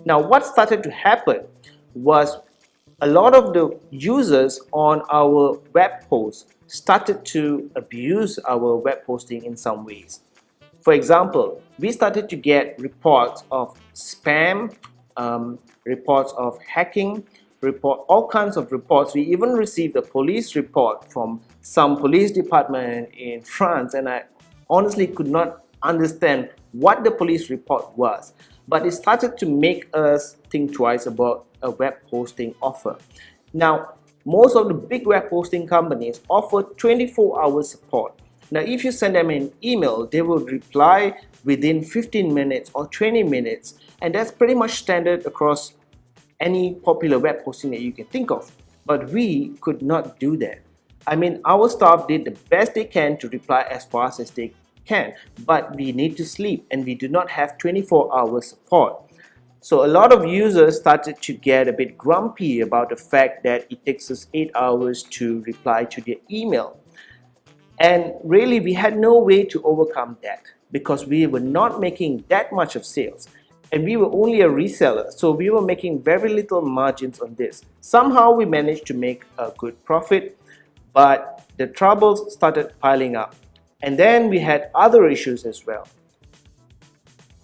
Now, what started to happen was a lot of the users on our web host started to abuse our web hosting in some ways. For example, we started to get reports of spam, reports of hacking, all kinds of reports. We even received a police report from some police department in France, and I honestly could not understand what the police report was. But it started to make us think twice about a web hosting offer. Now, most of the big web hosting companies offer 24-hour support. Now, if you send them an email, they will reply within 15 minutes or 20 minutes, and that's pretty much standard across any popular web hosting that you can think of. But we could not do that. I mean, our staff did the best they can to reply as fast as they can, but we need to sleep and we do not have 24-hour support. So a lot of users started to get a bit grumpy about the fact that it takes us 8 hours to reply to their email. And really, we had no way to overcome that because we were not making that much of sales. And we were only a reseller, so we were making very little margins on this. Somehow we managed to make a good profit, but the troubles started piling up. And then we had other issues as well.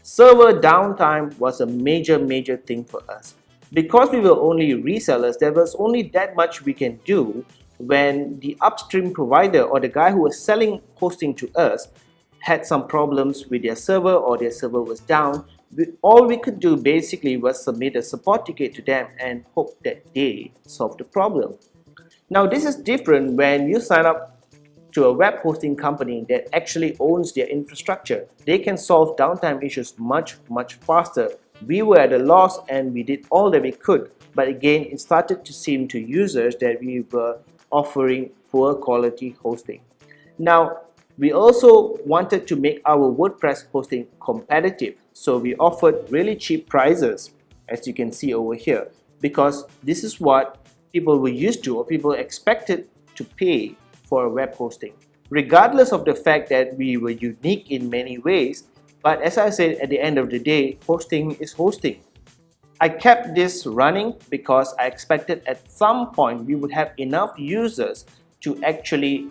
Server downtime was a major thing for us. Because we were only resellers, there was only that much we can do when the upstream provider or the guy who was selling hosting to us had some problems with their server or their server was down. All we could do basically was submit a support ticket to them and hope that they solve the problem. Now, this is different when you sign up to a web hosting company that actually owns their infrastructure. They can solve downtime issues much faster. We were at a loss and we did all that we could, but again, it started to seem to users that we were offering poor quality hosting. Now, we also wanted to make our WordPress hosting competitive, so we offered really cheap prices, as you can see over here, because this is what people were used to or people expected to pay for a web hosting, regardless of the fact that we were unique in many ways. But as I said, at the end of the day, hosting is hosting. I kept this running because I expected at some point we would have enough users to actually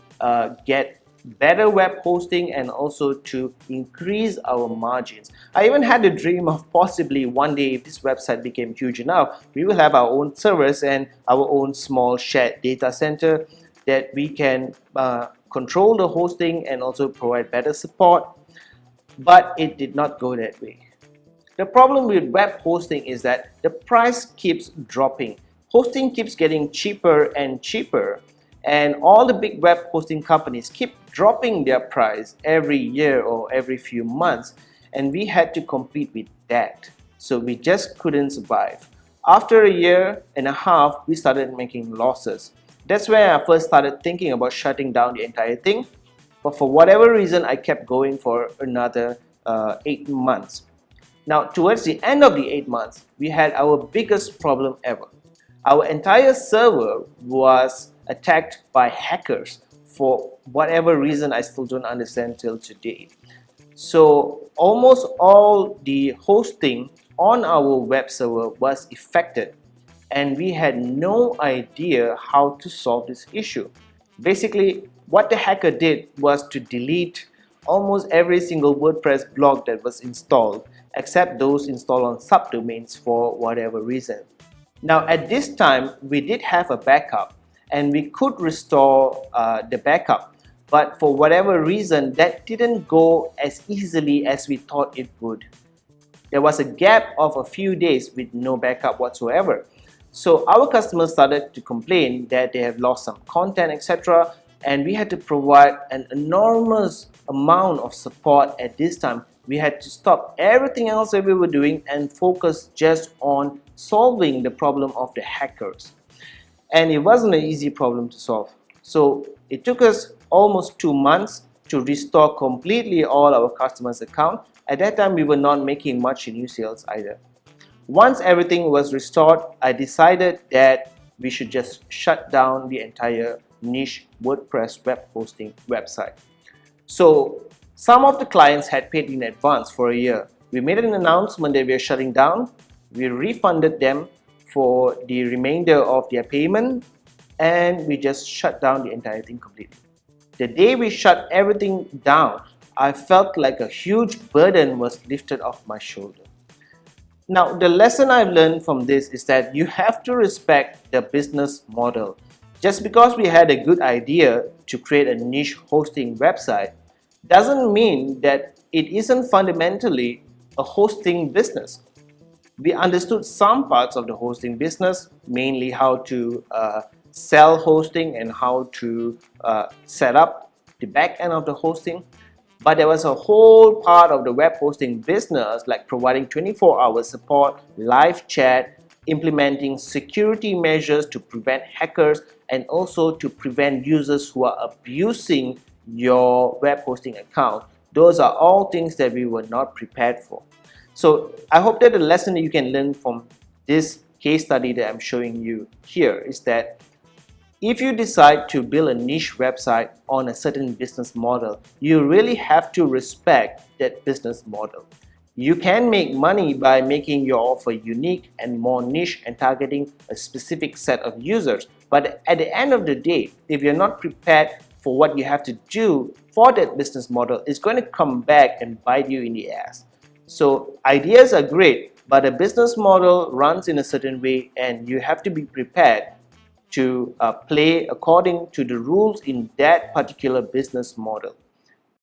get better web hosting and also to increase our margins. I even had a dream of possibly one day, if this website became huge enough, we will have our own servers and our own small shared data center that we can control the hosting and also provide better support. But it did not go that way. The problem with web hosting is that the price keeps dropping. Hosting keeps getting cheaper and cheaper, and all the big web hosting companies keep dropping their price every year or every few months, and we had to compete with that. So we just couldn't survive. After a year and a half, we started making losses. That's where I first started thinking about shutting down the entire thing. But for whatever reason, I kept going for another 8 months. Now, towards the end of the 8 months, we had our biggest problem ever. Our entire server was attacked by hackers for whatever reason I still don't understand till today. So almost all the hosting on our web server was affected, and we had no idea how to solve this issue. Basically, what the hacker did was to delete almost every single WordPress blog that was installed, except those installed on subdomains for whatever reason. Now, at this time, we did have a backup and we could restore the backup, but for whatever reason, that didn't go as easily as we thought it would. There was a gap of a few days with no backup whatsoever. So our customers started to complain that they have lost some content, etc. And we had to provide an enormous amount of support at this time. We had to stop everything else that we were doing and focus just on solving the problem of the hackers. And it wasn't an easy problem to solve. So it took us almost 2 months to restore completely all our customers' account. At that time, we were not making much new sales either. Once everything was restored, I decided that we should just shut down the entire niche WordPress web hosting website. So Some of the clients had paid in advance for a year. We made an announcement that we are shutting down. We refunded them for the remainder of their payment, and we just shut down the entire thing completely. The day we shut everything down, I felt like a huge burden was lifted off my shoulder. Now, the lesson I've learned from this is that you have to respect the business model. Just because we had a good idea to create a niche hosting website doesn't mean that it isn't fundamentally a hosting business. We understood some parts of the hosting business, mainly how to sell hosting and how to set up the back end of the hosting. But there was a whole part of the web hosting business, like providing 24-hour support, live chat, implementing security measures to prevent hackers, and also to prevent users who are abusing your web hosting account. Those are all things that we were not prepared for. So I hope that the lesson that you can learn from this case study that I'm showing you here is that if you decide to build a niche website on a certain business model, you really have to respect that business model. You can make money by making your offer unique and more niche and targeting a specific set of users. But at the end of the day, if you're not prepared for what you have to do for that business model, it's going to come back and bite you in the ass. So ideas are great, but a business model runs in a certain way and you have to be prepared to play according to the rules in that particular business model.